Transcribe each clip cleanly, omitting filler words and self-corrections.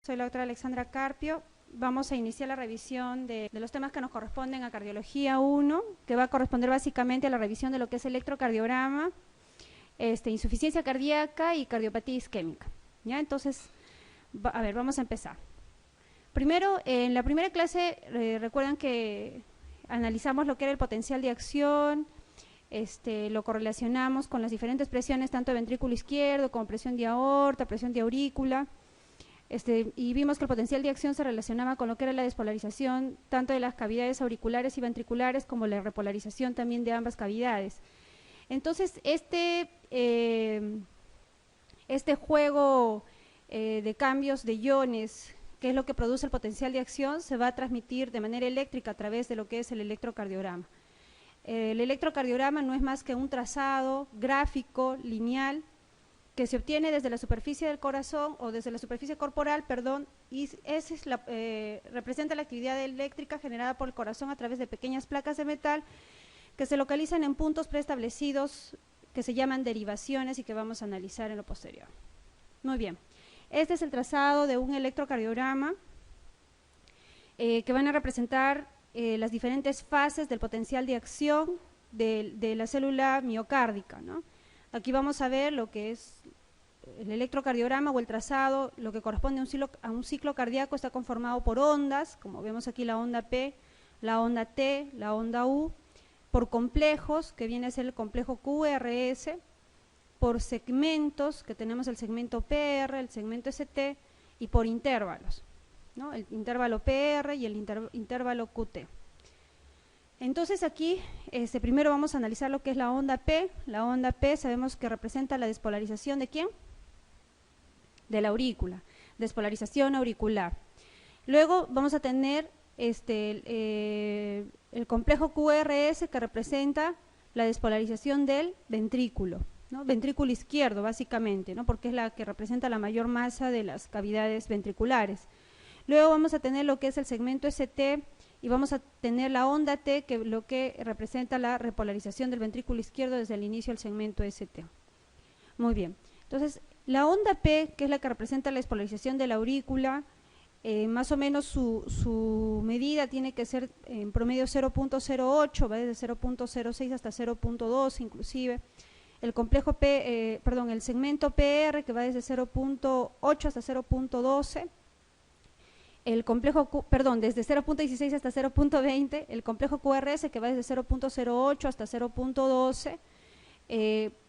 Soy la doctora Alexandra Carpio. Vamos a iniciar la revisión de los temas que nos corresponden a Cardiología 1, que va a corresponder básicamente a la revisión de lo que es electrocardiograma, insuficiencia cardíaca y cardiopatía isquémica. ¿Ya? Entonces, vamos a empezar. Primero, en la primera clase, recuerdan que analizamos lo que era el potencial de acción, lo correlacionamos con las diferentes presiones, tanto de ventrículo izquierdo como presión de aorta, presión de aurícula, y vimos que el potencial de acción se relacionaba con lo que era la despolarización tanto de las cavidades auriculares y ventriculares como la repolarización también de ambas cavidades. Entonces, este juego de cambios de iones, que es lo que produce el potencial de acción, se va a transmitir de manera eléctrica a través de lo que es el electrocardiograma. El electrocardiograma no es más que un trazado gráfico, lineal, que se obtiene desde la superficie del corazón o desde la superficie corporal, perdón, y ese representa la actividad eléctrica generada por el corazón a través de pequeñas placas de metal que se localizan en puntos preestablecidos que se llaman derivaciones y que vamos a analizar en lo posterior. Muy bien, este es el trazado de un electrocardiograma que van a representar las diferentes fases del potencial de acción de la célula miocárdica, ¿no? Aquí vamos a ver lo que es el electrocardiograma o el trazado, lo que corresponde a un ciclo cardíaco. Está conformado por ondas, como vemos aquí la onda P, la onda T, la onda U, por complejos, que viene a ser el complejo QRS, por segmentos, que tenemos el segmento PR, el segmento ST, y por intervalos, ¿no? El intervalo PR y el intervalo QT. Entonces aquí primero vamos a analizar lo que es la onda P. La onda P sabemos que representa la despolarización ¿de quién? De la aurícula, despolarización auricular. Luego vamos a tener el complejo QRS, que representa la despolarización del ventrículo, ¿no? Ventrículo izquierdo básicamente, ¿no? Porque es la que representa la mayor masa de las cavidades ventriculares. Luego vamos a tener lo que es el segmento ST, y vamos a tener la onda T, que lo que representa la repolarización del ventrículo izquierdo desde el inicio del segmento ST. Muy bien, entonces la onda P, que es la que representa la despolarización de la aurícula, más o menos su medida tiene que ser en promedio 0.08, va desde 0.06 hasta 0.2 inclusive. El complejo el segmento PR, que va desde 0.8 hasta 0.12. El complejo desde 0.16 hasta 0.20, el complejo QRS, que va desde 0.08 hasta 0.12,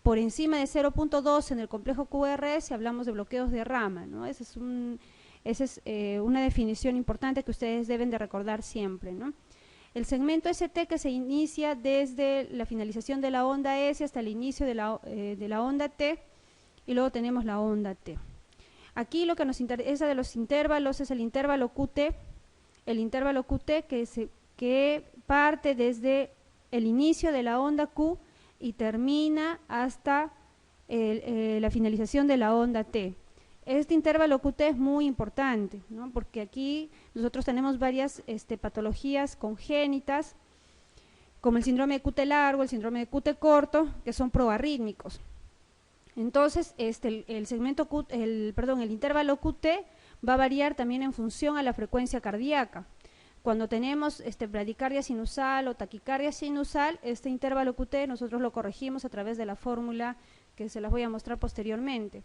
por encima de 0.12 en el complejo QRS hablamos de bloqueos de rama, ¿no? Esa es una definición importante que ustedes deben de recordar siempre, ¿no? El segmento ST, que se inicia desde la finalización de la onda S hasta el inicio de la onda T, y luego tenemos la onda T. Aquí lo que nos interesa de los intervalos es el intervalo QT, que parte desde el inicio de la onda Q y termina hasta la finalización de la onda T. Este intervalo QT es muy importante, ¿no? Porque aquí nosotros tenemos varias patologías congénitas, como el síndrome de QT largo, el síndrome de QT corto, que son proarrítmicos. Entonces, el intervalo QT va a variar también en función a la frecuencia cardíaca. Cuando tenemos bradicardia sinusal o taquicardia sinusal, este intervalo QT nosotros lo corregimos a través de la fórmula que se las voy a mostrar posteriormente.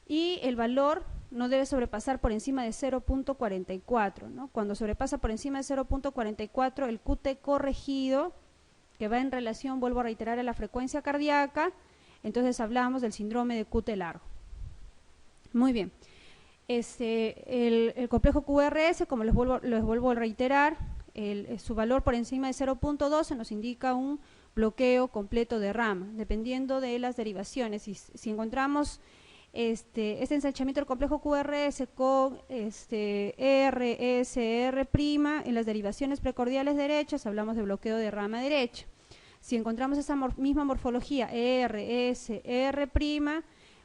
Y el valor no debe sobrepasar por encima de 0.44, ¿no? Cuando sobrepasa por encima de 0.44, el QT corregido, que va en relación, vuelvo a reiterar, a la frecuencia cardíaca, entonces hablamos del síndrome de QT largo. Muy bien, el complejo QRS, como les vuelvo a reiterar, su valor por encima de 0.12 nos indica un bloqueo completo de rama, dependiendo de las derivaciones. Si encontramos este ensanchamiento del complejo QRS con RSR' en las derivaciones precordiales derechas, hablamos de bloqueo de rama derecha. Si encontramos esa misma morfología RSR',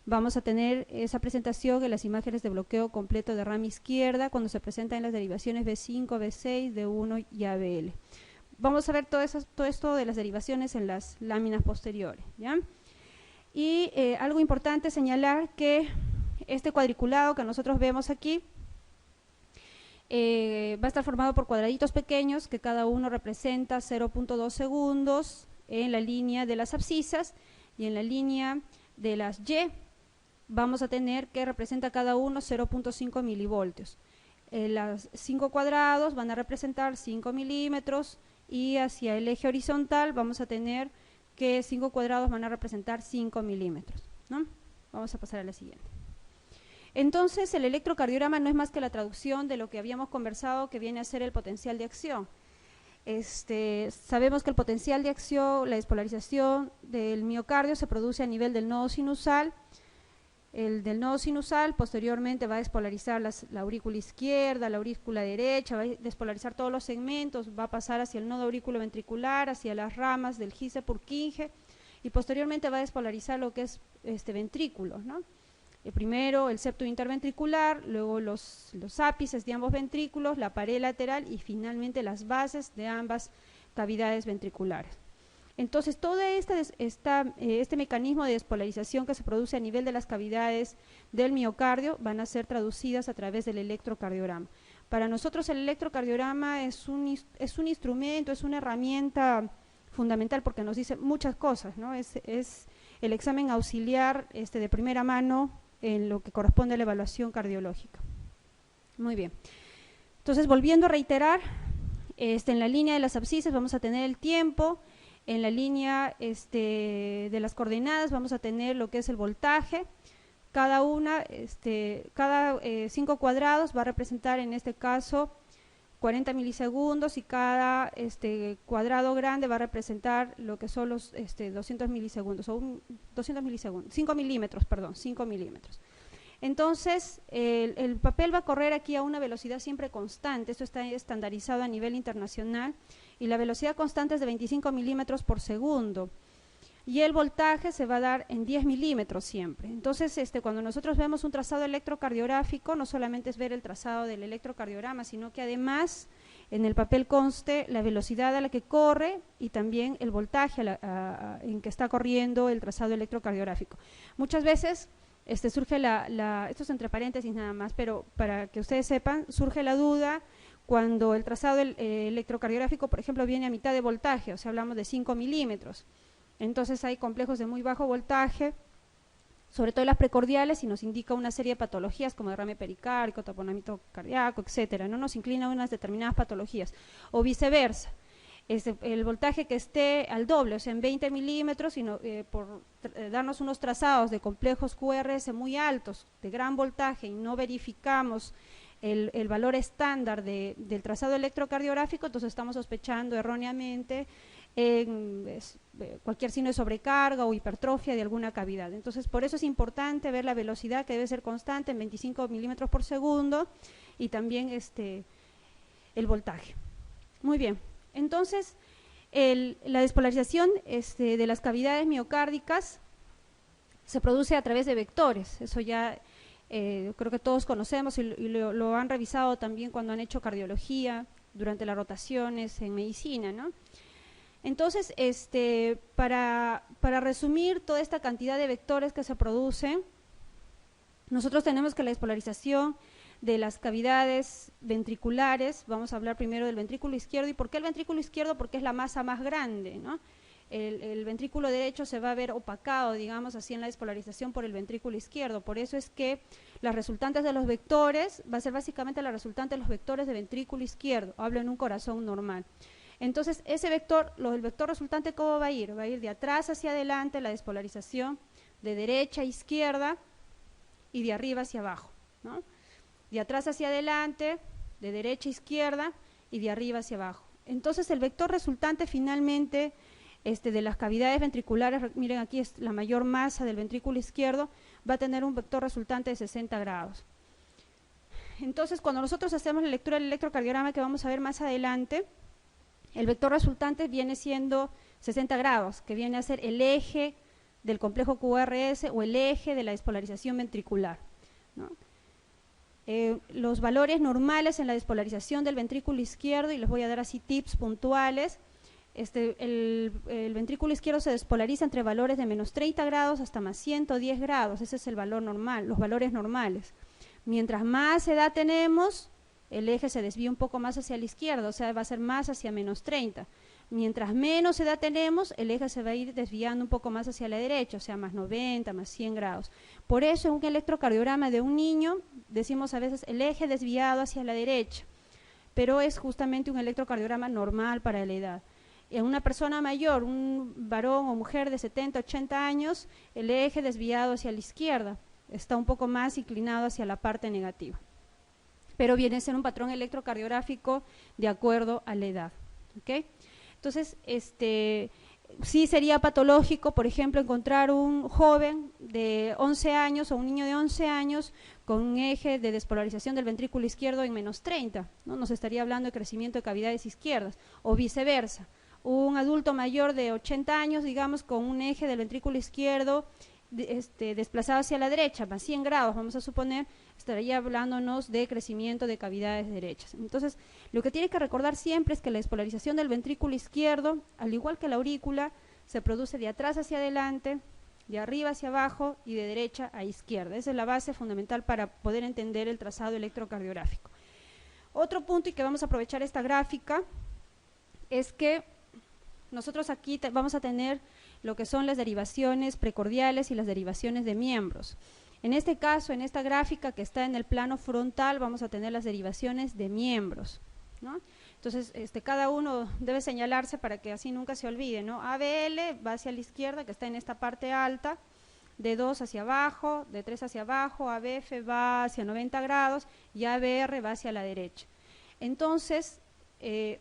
vamos a tener esa presentación en las imágenes de bloqueo completo de rama izquierda cuando se presenta en las derivaciones B5, B6, D1 y ABL. Vamos a ver todo esto de las derivaciones en las láminas posteriores, ¿ya? Y algo importante señalar que este cuadriculado que nosotros vemos aquí Va a estar formado por cuadraditos pequeños que cada uno representa 0.2 segundos en la línea de las abscisas, y en la línea de las Y vamos a tener que representa cada uno 0.5 milivoltios. Los 5 cuadrados van a representar 5 milímetros, y hacia el eje horizontal vamos a tener que 5 cuadrados van a representar 5 milímetros, ¿no? Vamos a pasar a la siguiente. Entonces, el electrocardiograma no es más que la traducción de lo que habíamos conversado, que viene a ser el potencial de acción. Sabemos que el potencial de acción, la despolarización del miocardio se produce a nivel del nodo sinusal. El del nodo sinusal posteriormente va a despolarizar la aurícula izquierda, la aurícula derecha, va a despolarizar todos los segmentos, va a pasar hacia el nodo auriculoventricular, hacia las ramas del gisse Purkinje, y posteriormente va a despolarizar lo que es ventrículos, ¿no? Primero el septo interventricular, luego los ápices de ambos ventrículos, la pared lateral y finalmente las bases de ambas cavidades ventriculares. Entonces, todo este mecanismo de despolarización que se produce a nivel de las cavidades del miocardio van a ser traducidas a través del electrocardiograma. Para nosotros el electrocardiograma es un instrumento, es una herramienta fundamental porque nos dice muchas cosas, ¿no? Es el examen auxiliar de primera mano en lo que corresponde a la evaluación cardiológica. Muy bien. Entonces, volviendo a reiterar, en la línea de las abscisas vamos a tener el tiempo, en la línea de las coordenadas vamos a tener lo que es el voltaje. Cada 5 cuadrados va a representar en este caso 40 milisegundos, y cada cuadrado grande va a representar lo que son los 200 milisegundos, o 200 milisegundos, 5 milímetros, perdón, 5 milímetros. Entonces, el papel va a correr aquí a una velocidad siempre constante, esto está estandarizado a nivel internacional, y la velocidad constante es de 25 milímetros por segundo, y el voltaje se va a dar en 10 milímetros siempre. Entonces, cuando nosotros vemos un trazado electrocardiográfico, no solamente es ver el trazado del electrocardiograma, sino que además en el papel conste la velocidad a la que corre y también el voltaje en que está corriendo el trazado electrocardiográfico. Muchas veces surge esto es entre paréntesis nada más, pero para que ustedes sepan, surge la duda cuando el trazado electrocardiográfico, por ejemplo, viene a mitad de voltaje, o sea, hablamos de 5 milímetros. Entonces hay complejos de muy bajo voltaje, sobre todo las precordiales, y nos indica una serie de patologías como derrame pericárdico, taponamiento cardíaco, etcétera, ¿no? Nos inclina a unas determinadas patologías, o viceversa. El voltaje que esté al doble, o sea, en 20 milímetros, por darnos unos trazados de complejos QRS muy altos, de gran voltaje, y no verificamos el valor estándar del trazado electrocardiográfico, entonces estamos sospechando erróneamente cualquier signo de sobrecarga o hipertrofia de alguna cavidad. Entonces, por eso es importante ver la velocidad, que debe ser constante en 25 milímetros por segundo, y también el voltaje. Muy bien, entonces la despolarización de las cavidades miocárdicas se produce a través de vectores. Eso ya creo que todos conocemos, y lo han revisado también cuando han hecho cardiología durante las rotaciones en medicina, ¿no? Entonces, para resumir toda esta cantidad de vectores que se producen, nosotros tenemos que la despolarización de las cavidades ventriculares, vamos a hablar primero del ventrículo izquierdo. ¿Y por qué el ventrículo izquierdo? Porque es la masa más grande, ¿no? El ventrículo derecho se va a ver opacado, digamos así, en la despolarización por el ventrículo izquierdo. Por eso es que las resultantes de los vectores va a ser básicamente la resultante de los vectores de ventrículo izquierdo. Hablo en un corazón normal. Entonces, ese vector, el vector resultante, ¿cómo va a ir? Va a ir de atrás hacia adelante, la despolarización de derecha a izquierda y de arriba hacia abajo, ¿no? De atrás hacia adelante, de derecha a izquierda y de arriba hacia abajo. Entonces, el vector resultante finalmente de las cavidades ventriculares, miren aquí es la mayor masa del ventrículo izquierdo, va a tener un vector resultante de 60 grados. Entonces, cuando nosotros hacemos la lectura del electrocardiograma, que vamos a ver más adelante, el vector resultante viene siendo 60 grados, que viene a ser el eje del complejo QRS o el eje de la despolarización ventricular, ¿no? Los valores normales en la despolarización del ventrículo izquierdo, y les voy a dar así tips puntuales. El ventrículo izquierdo se despolariza entre valores de menos 30 grados hasta más 110 grados, ese es el valor normal, los valores normales. Mientras más edad tenemos, el eje se desvía un poco más hacia la izquierda, o sea, va a ser más hacia menos 30. Mientras menos edad tenemos, el eje se va a ir desviando un poco más hacia la derecha, o sea, más 90, más 100 grados. Por eso, en un electrocardiograma de un niño, decimos a veces el eje desviado hacia la derecha, pero es justamente un electrocardiograma normal para la edad. En una persona mayor, un varón o mujer de 70, 80 años, el eje desviado hacia la izquierda, está un poco más inclinado hacia la parte negativa. Pero viene a ser un patrón electrocardiográfico de acuerdo a la edad. ¿Okay? Entonces, sí sería patológico, por ejemplo, encontrar un joven de 11 años o un niño de 11 años con un eje de despolarización del ventrículo izquierdo en menos 30, ¿no? Nos estaría hablando de crecimiento de cavidades izquierdas, o viceversa. Un adulto mayor de 80 años, digamos, con un eje del ventrículo izquierdo desplazado hacia la derecha, más 100 grados, vamos a suponer, estaría hablándonos de crecimiento de cavidades derechas. Entonces, lo que tiene que recordar siempre es que la despolarización del ventrículo izquierdo, al igual que la aurícula, se produce de atrás hacia adelante, de arriba hacia abajo y de derecha a izquierda. Esa es la base fundamental para poder entender el trazado electrocardiográfico. Otro punto, y que vamos a aprovechar esta gráfica, es que nosotros aquí vamos a tener lo que son las derivaciones precordiales y las derivaciones de miembros. En este caso, en esta gráfica que está en el plano frontal, vamos a tener las derivaciones de miembros, ¿no? Entonces, cada uno debe señalarse para que así nunca se olvide, ¿no? ABL va hacia la izquierda, que está en esta parte alta, D2 hacia abajo, D3 hacia abajo, ABF va hacia 90 grados y ABR va hacia la derecha. Entonces,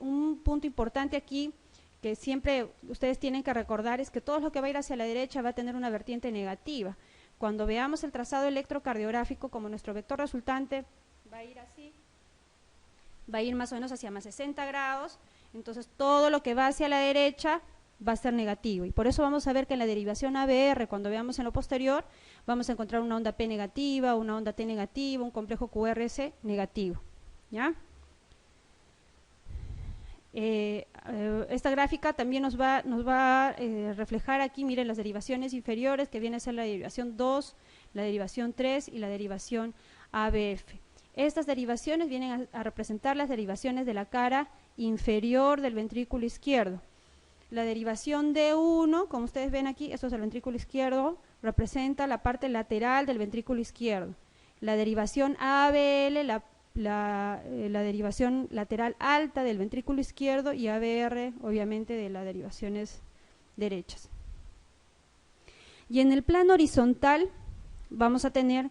un punto importante aquí que siempre ustedes tienen que recordar es que todo lo que va a ir hacia la derecha va a tener una vertiente negativa. Cuando veamos el trazado electrocardiográfico, como nuestro vector resultante va a ir así, va a ir más o menos hacia más 60 grados, entonces todo lo que va hacia la derecha va a ser negativo, y por eso vamos a ver que en la derivación ABR, cuando veamos en lo posterior, vamos a encontrar una onda P negativa, una onda T negativa, un complejo QRS negativo, ¿ya? Esta gráfica también nos va a reflejar aquí, miren, las derivaciones inferiores, que viene a ser la derivación 2, la derivación 3 y la derivación ABF. Estas derivaciones vienen a representar las derivaciones de la cara inferior del ventrículo izquierdo. La derivación D1, como ustedes ven aquí, esto es el ventrículo izquierdo, representa la parte lateral del ventrículo izquierdo. La derivación ABL, la derivación lateral alta del ventrículo izquierdo, y ABR obviamente de las derivaciones derechas. Y en el plano horizontal vamos a tener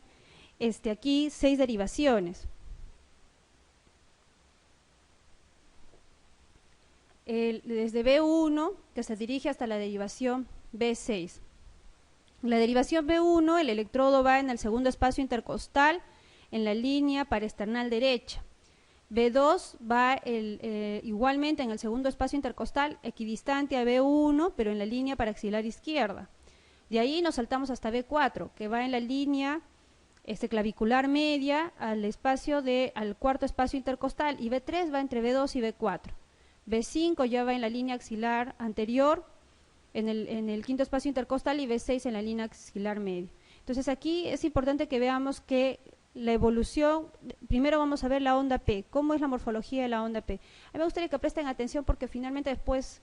aquí 6 derivaciones. Desde B1, que se dirige hasta la derivación B6. La derivación B1, el electrodo va en el segundo espacio intercostal, en la línea paraesternal derecha. B2 va igualmente en el segundo espacio intercostal, equidistante a B1, pero en la línea paraxilar izquierda. De ahí nos saltamos hasta B4, que va en la línea clavicular media al cuarto espacio intercostal, y B3 va entre B2 y B4. B5 ya va en la línea axilar anterior, en el quinto espacio intercostal, y B6 en la línea axilar media. Entonces aquí es importante que veamos que la evolución, primero vamos a ver la onda P, cómo es la morfología de la onda P. A mí me gustaría que presten atención porque finalmente después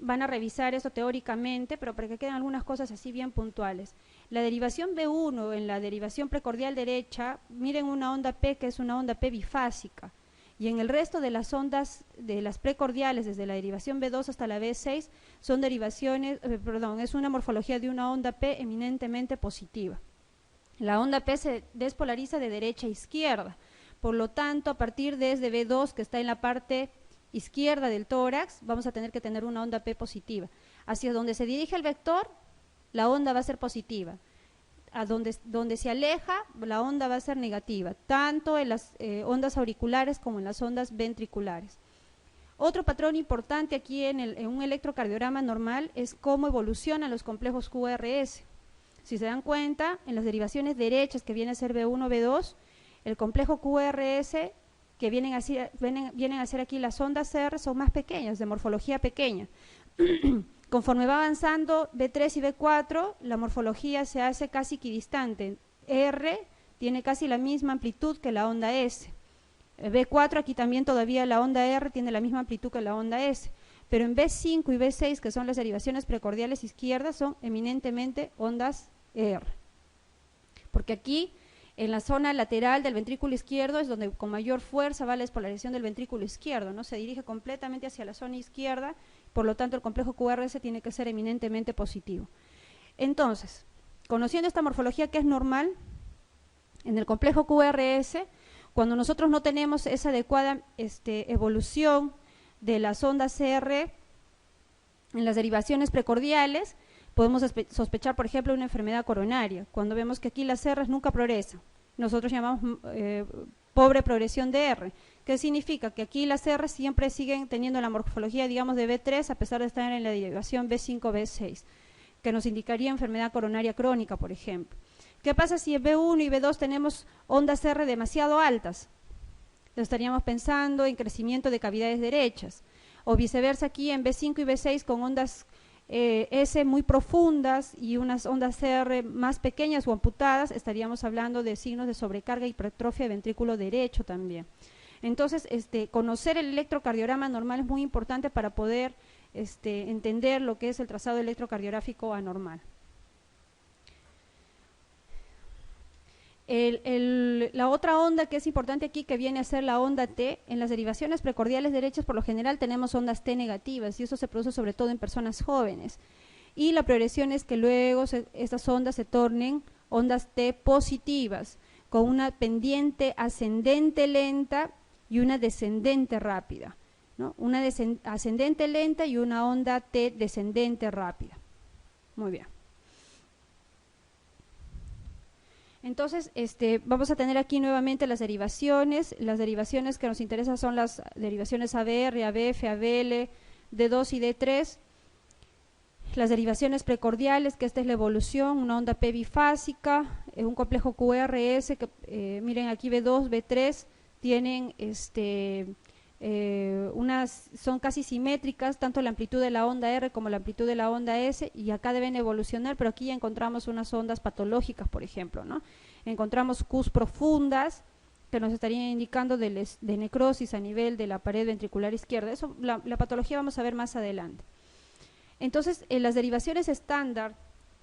van a revisar eso teóricamente, pero para que queden algunas cosas así bien puntuales. La derivación B1 en la derivación precordial derecha, miren una onda P que es una onda P bifásica, y en el resto de las ondas de las precordiales, desde la derivación B2 hasta la B6, son derivaciones, es una morfología de una onda P eminentemente positiva. La onda P se despolariza de derecha a izquierda, por lo tanto, a partir desde B2, que está en la parte izquierda del tórax, vamos a tener que tener una onda P positiva. Hacia donde se dirige el vector, la onda va a ser positiva. A donde se aleja, la onda va a ser negativa, tanto en las ondas auriculares como en las ondas ventriculares. Otro patrón importante aquí en un electrocardiograma normal es cómo evolucionan los complejos QRS. Si se dan cuenta, en las derivaciones derechas, que viene a ser B1, B2, el complejo QRS, que vienen a ser aquí las ondas R, son más pequeñas, de morfología pequeña. Conforme va avanzando B3 y B4, la morfología se hace casi equidistante. R tiene casi la misma amplitud que la onda S. B4 aquí también todavía la onda R tiene la misma amplitud que la onda S, pero en B5 y B6, que son las derivaciones precordiales izquierdas, son eminentemente ondas R. Porque aquí, en la zona lateral del ventrículo izquierdo, es donde con mayor fuerza va la despolarización del ventrículo izquierdo, ¿no? Se dirige completamente hacia la zona izquierda, por lo tanto el complejo QRS tiene que ser eminentemente positivo. Entonces, conociendo esta morfología que es normal, en el complejo QRS, cuando nosotros no tenemos esa adecuada evolución de las ondas CR en las derivaciones precordiales, podemos sospechar, por ejemplo, una enfermedad coronaria, cuando vemos que aquí las R's nunca progresan. Nosotros llamamos pobre progresión de R. ¿Qué significa? Que aquí las R siempre siguen teniendo la morfología, digamos, de B3, a pesar de estar en la derivación B5, B6, que nos indicaría enfermedad coronaria crónica, por ejemplo. ¿Qué pasa si en B1 y B2 tenemos ondas R demasiado altas? Estaríamos pensando en crecimiento de cavidades derechas, o viceversa aquí en B5 y B6 con ondas S muy profundas y unas ondas R más pequeñas o amputadas, estaríamos hablando de signos de sobrecarga y hipertrofia de ventrículo derecho también. Entonces, conocer el electrocardiograma normal es muy importante para poder entender lo que es el trazado electrocardiográfico anormal. La otra onda que es importante aquí, que viene a ser la onda T, en las derivaciones precordiales derechas por lo general tenemos ondas T negativas y eso se produce sobre todo en personas jóvenes. Y la progresión es que luego estas ondas se tornen ondas T positivas, con una pendiente ascendente lenta y una descendente rápida, ¿no? Una ascendente lenta y una onda T descendente rápida. Muy bien. Entonces, vamos a tener aquí nuevamente las derivaciones. Las derivaciones que nos interesan son las derivaciones ABR, ABF, ABL, D2 y D3. Las derivaciones precordiales, que esta es la evolución, una onda P bifásica, un complejo QRS, que miren aquí B2, B3, tienen son casi simétricas, tanto la amplitud de la onda R como la amplitud de la onda S, y acá deben evolucionar, pero aquí ya encontramos unas ondas patológicas, por ejemplo, ¿no? Encontramos Qs profundas que nos estarían indicando de necrosis a nivel de la pared ventricular izquierda. Eso, la patología vamos a ver más adelante. Entonces, en las derivaciones estándar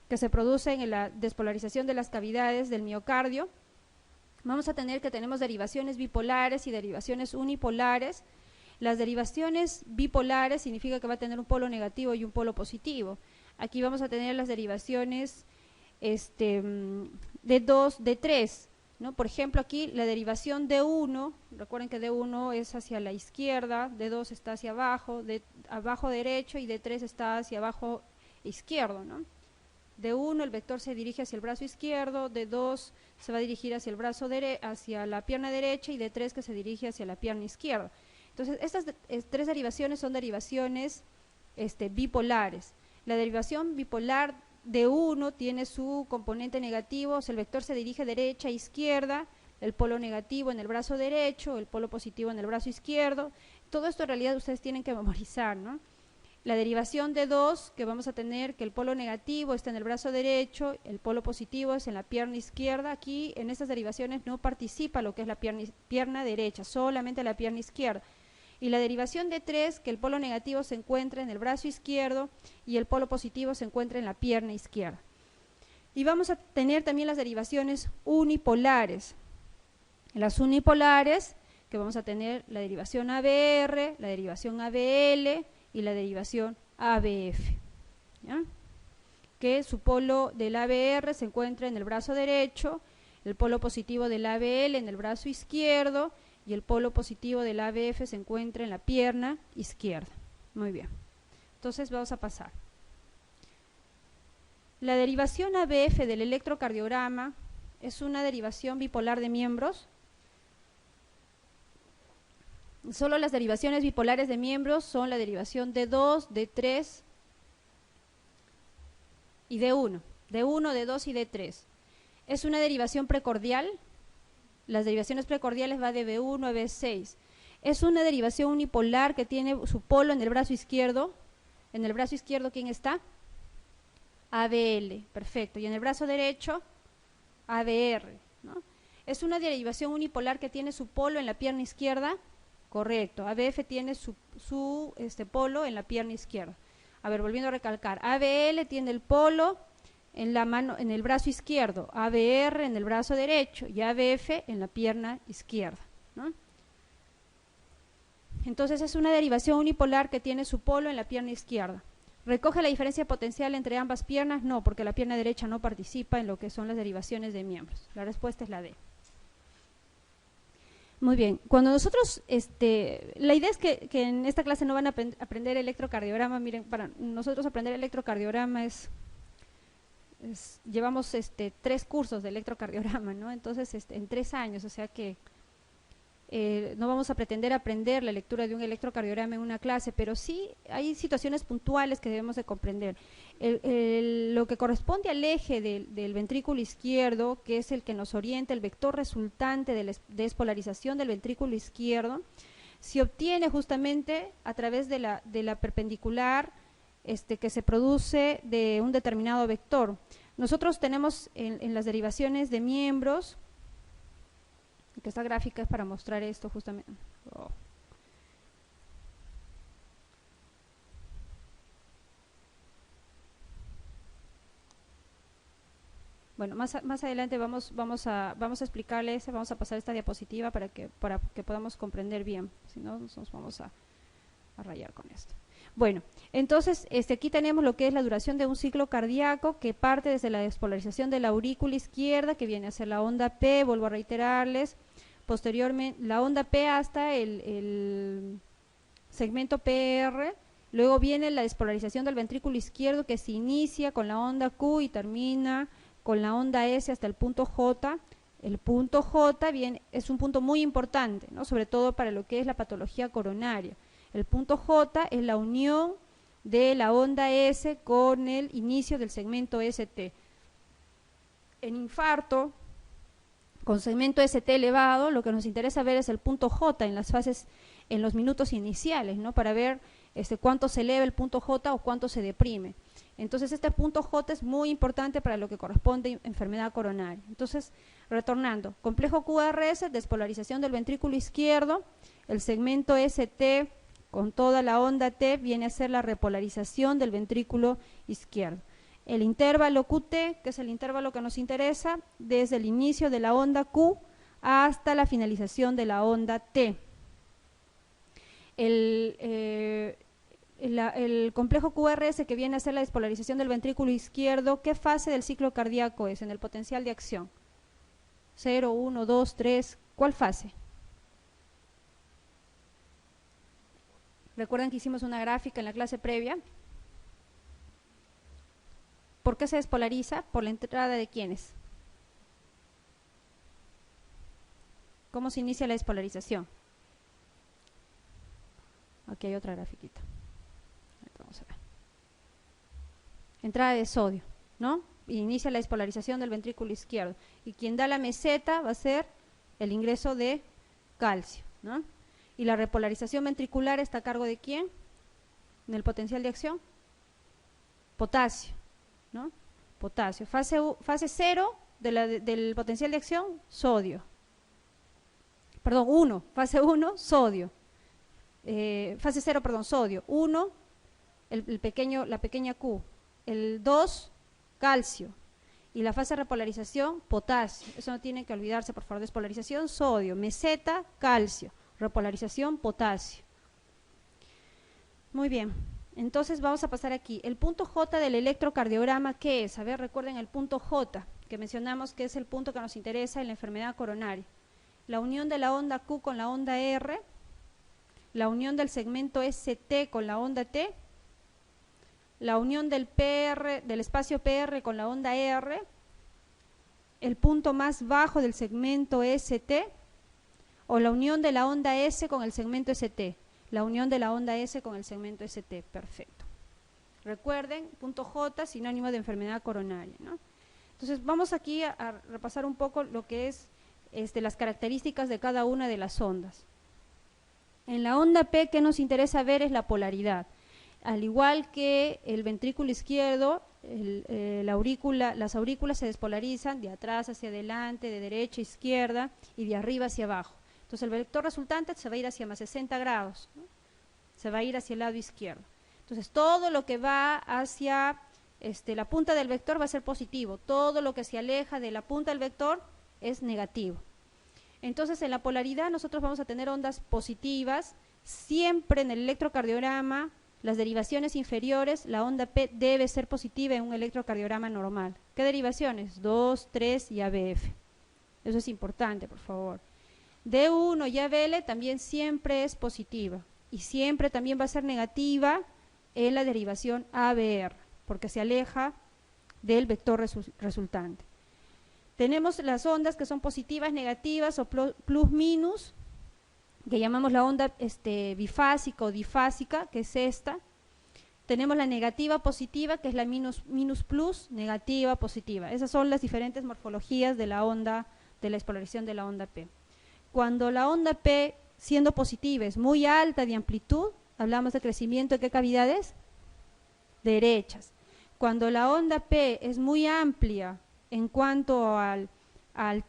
que se producen en la despolarización de las cavidades del miocardio, vamos a tener que tenemos derivaciones bipolares y derivaciones unipolares. Las derivaciones bipolares significa que va a tener un polo negativo y un polo positivo. Aquí vamos a tener las derivaciones D2, D3, ¿no? Por ejemplo, aquí la derivación D1, recuerden que D1 es hacia la izquierda, D2 está hacia abajo, abajo derecho, y D3 está hacia abajo izquierdo, ¿no? D1 el vector se dirige hacia el brazo izquierdo, D2 se va a dirigir hacia el brazo hacia la pierna derecha, y D3 que se dirige hacia la pierna izquierda. Entonces, estas tres derivaciones son derivaciones bipolares. La derivación bipolar D1 tiene su componente negativo, o sea, el vector se dirige derecha a izquierda, el polo negativo en el brazo derecho, el polo positivo en el brazo izquierdo. Todo esto en realidad ustedes tienen que memorizar, ¿no? La derivación de 2, que vamos a tener que el polo negativo está en el brazo derecho, el polo positivo es en la pierna izquierda. Aquí en estas derivaciones no participa lo que es la pierna derecha, solamente la pierna izquierda. Y la derivación de 3, que el polo negativo se encuentra en el brazo izquierdo y el polo positivo se encuentra en la pierna izquierda. Y vamos a tener también las derivaciones unipolares. En las unipolares, que vamos a tener la derivación ABR, la derivación ABL y la derivación ABF, ¿ya? Que su polo del ABR se encuentra en el brazo derecho, el polo positivo del ABL en el brazo izquierdo, y el polo positivo del ABF se encuentra en la pierna izquierda. Muy bien. Entonces vamos a pasar. La derivación ABF del electrocardiograma es una derivación bipolar de miembros. Solo las derivaciones bipolares de miembros son la derivación D2, D3 y D1. D1, D2 y D3. Es una derivación precordial. Las derivaciones precordiales va de B1 a B6. Es una derivación unipolar que tiene su polo en el brazo izquierdo. En el brazo izquierdo, ¿quién está? ABL, perfecto. Y en el brazo derecho, ABR, ¿no? ¿Es una derivación unipolar que tiene su polo en la pierna izquierda? Correcto, ABF tiene su polo en la pierna izquierda. A ver, volviendo a recalcar, ABL tiene el polo en la mano, en el brazo izquierdo, ABR en el brazo derecho y ABF en la pierna izquierda, ¿no? Entonces es una derivación unipolar que tiene su polo en la pierna izquierda. ¿Recoge la diferencia potencial entre ambas piernas? No, porque la pierna derecha no participa en lo que son las derivaciones de miembros. La respuesta es la D. Muy bien, cuando nosotros, la idea es que en esta clase no van a aprender electrocardiograma. Miren, para nosotros aprender electrocardiograma llevamos 3 cursos de electrocardiograma, ¿no? Entonces, en 3 años, o sea que no vamos a pretender aprender la lectura de un electrocardiograma en una clase, pero sí hay situaciones puntuales que debemos de comprender. Lo que corresponde al eje del ventrículo izquierdo, que es el que nos orienta, el vector resultante de la despolarización del ventrículo izquierdo, se obtiene justamente a través de la perpendicular que se produce de un determinado vector. Nosotros tenemos en las derivaciones de miembros, que esta gráfica es para mostrar esto justamente. Oh. Bueno, más adelante vamos a explicarles, vamos a pasar esta diapositiva para que podamos comprender bien, si no nos vamos a rayar con esto. Bueno, entonces aquí tenemos lo que es la duración de un ciclo cardíaco, que parte desde la despolarización de la aurícula izquierda, que viene a ser la onda P, vuelvo a reiterarles, posteriormente la onda P hasta el segmento PR, luego viene la despolarización del ventrículo izquierdo, que se inicia con la onda Q y termina con la onda S hasta el punto J. El punto J es un punto muy importante, ¿no? Sobre todo para lo que es la patología coronaria. El punto J es la unión de la onda S con el inicio del segmento ST. En infarto, con segmento ST elevado, lo que nos interesa ver es el punto J en las fases, en los minutos iniciales, ¿no? Para ver cuánto se eleva el punto J o cuánto se deprime. Entonces este punto J es muy importante para lo que corresponde a enfermedad coronaria. Entonces, retornando, complejo QRS, despolarización del ventrículo izquierdo, el segmento ST con toda la onda T viene a ser la repolarización del ventrículo izquierdo. El intervalo QT, que es el intervalo que nos interesa, desde el inicio de la onda Q hasta la finalización de la onda T. El complejo QRS, que viene a ser la despolarización del ventrículo izquierdo, ¿qué fase del ciclo cardíaco es en el potencial de acción? 0, 1, 2, 3, ¿cuál fase? Recuerdan que hicimos una gráfica en la clase previa. ¿Por qué se despolariza? Por la entrada de ¿quiénes? ¿Cómo se inicia la despolarización? Aquí hay otra grafiquita. Vamos a ver. Entrada de sodio, ¿no? Inicia la despolarización del ventrículo izquierdo. Y quien da la meseta va a ser el ingreso de calcio, ¿no? Y la repolarización ventricular está a cargo de ¿quién? En el potencial de acción. Potasio, ¿no? Potasio. Fase 0 del potencial de acción, sodio. Perdón, 1. Fase 1, sodio. Fase 0, perdón, sodio. 1, la pequeña Q. El 2, calcio. Y la fase de repolarización, potasio. Eso no tienen que olvidarse, por favor. Despolarización, sodio. Meseta, calcio. Repolarización, potasio. Muy bien. Entonces vamos a pasar aquí. El punto J del electrocardiograma, ¿qué es? A ver, recuerden el punto J, que mencionamos que es el punto que nos interesa en la enfermedad coronaria. La unión de la onda Q con la onda R, la unión del segmento ST con la onda T, la unión del espacio PR con la onda R, el punto más bajo del segmento ST, o la unión de la onda S con el segmento ST. La unión de la onda S con el segmento ST, perfecto. Recuerden, punto J, sinónimo de enfermedad coronaria, ¿no? Entonces, vamos aquí a repasar un poco lo que es las características de cada una de las ondas. En la onda P, ¿qué nos interesa ver? Es la polaridad. Al igual que el ventrículo izquierdo, las aurículas se despolarizan de atrás hacia adelante, de derecha a izquierda y de arriba hacia abajo. Entonces el vector resultante se va a ir hacia más 60 grados, ¿no? Se va a ir hacia el lado izquierdo. Entonces todo lo que va hacia la punta del vector va a ser positivo, todo lo que se aleja de la punta del vector es negativo. Entonces en la polaridad nosotros vamos a tener ondas positivas, siempre en el electrocardiograma, las derivaciones inferiores, la onda P debe ser positiva en un electrocardiograma normal. ¿Qué derivaciones? 2, 3 y ABF. Eso es importante, por favor. D1 y ABL también siempre es positiva y siempre también va a ser negativa en la derivación ABR, porque se aleja del vector resultante. Tenemos las ondas que son positivas, negativas o plus minus, que llamamos la onda bifásica o difásica, que es esta. Tenemos la negativa positiva, que es la minus plus, negativa positiva. Esas son las diferentes morfologías de la onda, de la despolarización de la onda P. Cuando la onda P, siendo positiva, es muy alta de amplitud, hablamos de crecimiento de ¿qué cavidades? Derechas. Cuando la onda P es muy amplia en cuanto al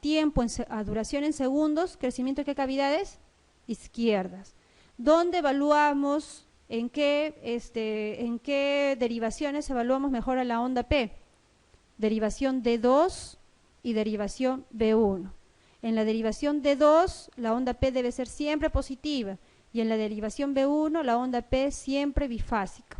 tiempo, a duración en segundos, crecimiento de ¿qué cavidades? Izquierdas. ¿Dónde evaluamos, en qué derivaciones evaluamos mejor a la onda P? Derivación D2 y derivación B1. En la derivación D2, la onda P debe ser siempre positiva, y en la derivación B1, la onda P siempre bifásica.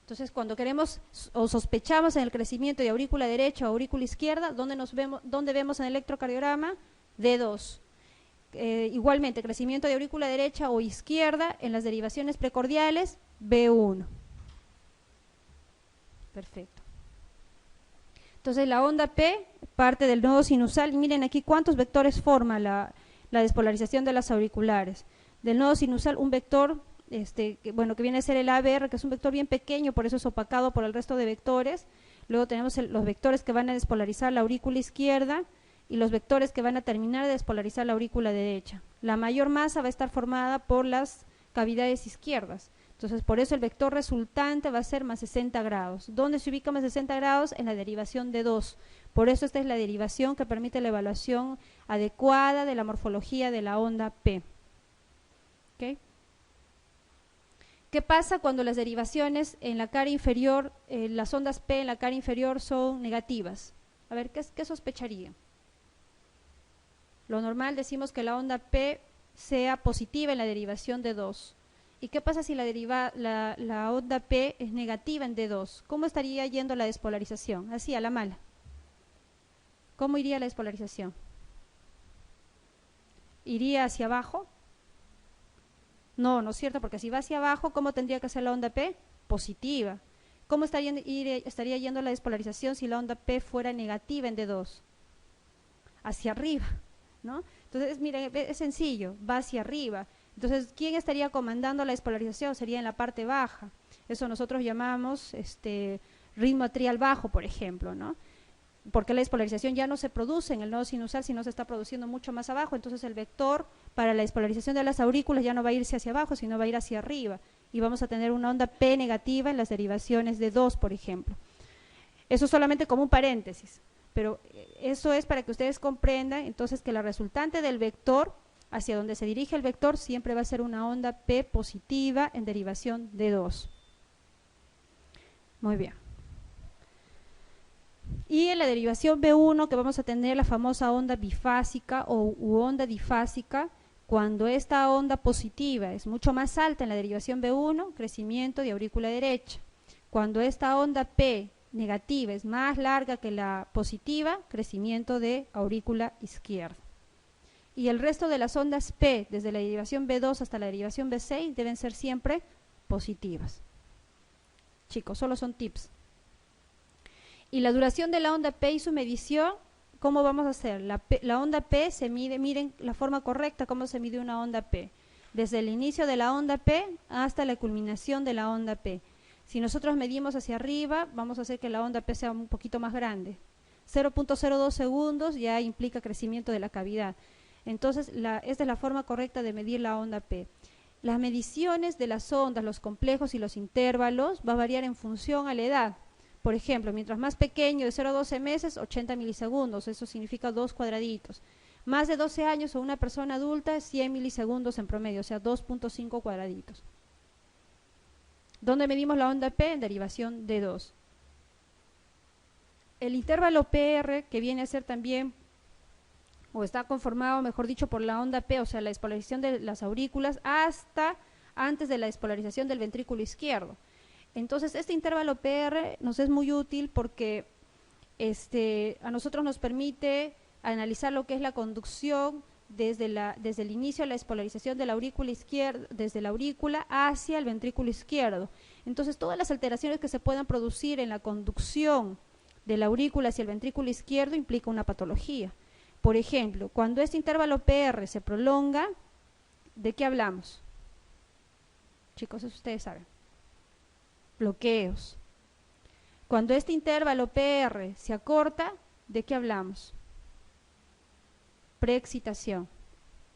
Entonces, cuando queremos o sospechamos en el crecimiento de aurícula derecha o aurícula izquierda, ¿dónde vemos en el electrocardiograma? D2. Igualmente, crecimiento de aurícula derecha o izquierda en las derivaciones precordiales, B1. Perfecto. Entonces, la onda P parte del nodo sinusal. Miren aquí cuántos vectores forma la despolarización de las auriculares. Del nodo sinusal, un vector que viene a ser el ABR, que es un vector bien pequeño, por eso es opacado por el resto de vectores. Luego tenemos los vectores que van a despolarizar la aurícula izquierda y los vectores que van a terminar de despolarizar la aurícula derecha. La mayor masa va a estar formada por las cavidades izquierdas. Entonces, por eso el vector resultante va a ser más 60 grados. ¿Dónde se ubica más 60 grados? En la derivación de 2. Por eso esta es la derivación que permite la evaluación adecuada de la morfología de la onda P. ¿Okay? ¿Qué pasa cuando las derivaciones en la cara inferior, las ondas P en la cara inferior son negativas? A ver, ¿qué sospecharía? Lo normal decimos que la onda P sea positiva en la derivación de 2. ¿Y qué pasa si la onda P es negativa en D2? ¿Cómo estaría yendo la despolarización? Así, a la mala. ¿Cómo iría la despolarización? ¿Iría hacia abajo? No, no es cierto, porque si va hacia abajo, ¿cómo tendría que ser la onda P? Positiva. ¿Cómo estaría yendo la despolarización si la onda P fuera negativa en D2? Hacia arriba, ¿no? Entonces, miren, es sencillo, va hacia arriba. Entonces, ¿quién estaría comandando la despolarización? Sería en la parte baja. Eso nosotros llamamos ritmo atrial bajo, por ejemplo, ¿no? Porque la despolarización ya no se produce en el nodo sinusal, sino se está produciendo mucho más abajo. Entonces, el vector para la despolarización de las aurículas ya no va a irse hacia abajo, sino va a ir hacia arriba. Y vamos a tener una onda P negativa en las derivaciones de 2, por ejemplo. Eso solamente como un paréntesis. Pero eso es para que ustedes comprendan, entonces, que la resultante del vector, hacia donde se dirige el vector, siempre va a ser una onda P positiva en derivación de 2. Muy bien. Y en la derivación B1, que vamos a tener la famosa onda bifásica u onda difásica, cuando esta onda positiva es mucho más alta en la derivación B1, crecimiento de aurícula derecha. Cuando esta onda P negativa es más larga que la positiva, crecimiento de aurícula izquierda. Y el resto de las ondas P, desde la derivación B2 hasta la derivación B6, deben ser siempre positivas. Chicos, solo son tips. Y la duración de la onda P y su medición, ¿cómo vamos a hacer? La onda P se mide, miren la forma correcta, cómo se mide una onda P. Desde el inicio de la onda P hasta la culminación de la onda P. Si nosotros medimos hacia arriba, vamos a hacer que la onda P sea un poquito más grande. 0.02 segundos ya implica crecimiento de la cavidad. Entonces, esta es la forma correcta de medir la onda P. Las mediciones de las ondas, los complejos y los intervalos va a variar en función a la edad. Por ejemplo, mientras más pequeño, de 0 a 12 meses, 80 milisegundos, eso significa 2 cuadraditos. Más de 12 años o una persona adulta, 100 milisegundos en promedio, o sea, 2.5 cuadraditos. ¿Dónde medimos la onda P? En derivación de 2. El intervalo PR, que viene a ser también, o está conformado, mejor dicho, por la onda P, o sea, la despolarización de las aurículas, hasta antes de la despolarización del ventrículo izquierdo. Entonces, este intervalo PR nos es muy útil porque a nosotros nos permite analizar lo que es la conducción desde el inicio de la despolarización de la aurícula izquierda, desde la aurícula hacia el ventrículo izquierdo. Entonces, todas las alteraciones que se puedan producir en la conducción de la aurícula hacia el ventrículo izquierdo implica una patología. Por ejemplo, cuando este intervalo PR se prolonga, ¿de qué hablamos? Chicos, eso ustedes saben. Bloqueos. Cuando este intervalo PR se acorta, ¿de qué hablamos? Preexcitación.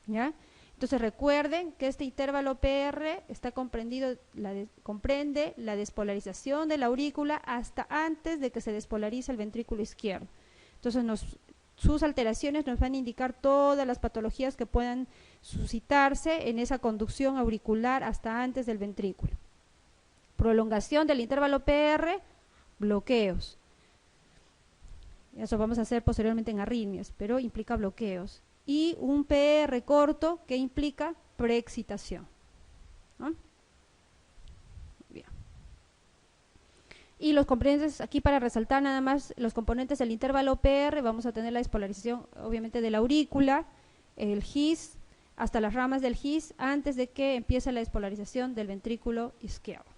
¿Ya? Entonces recuerden que este intervalo PR está comprende la despolarización de la aurícula hasta antes de que se despolarice el ventrículo izquierdo. Entonces sus alteraciones nos van a indicar todas las patologías que puedan suscitarse en esa conducción auricular hasta antes del ventrículo. Prolongación del intervalo PR, bloqueos. Eso vamos a hacer posteriormente en arritmias, pero implica bloqueos. Y un PR corto que implica preexcitación. ¿No? Bien. Y los componentes, aquí para resaltar nada más, los componentes del intervalo PR, vamos a tener la despolarización obviamente de la aurícula, el GIS, hasta las ramas del GIS, antes de que empiece la despolarización del ventrículo izquierdo.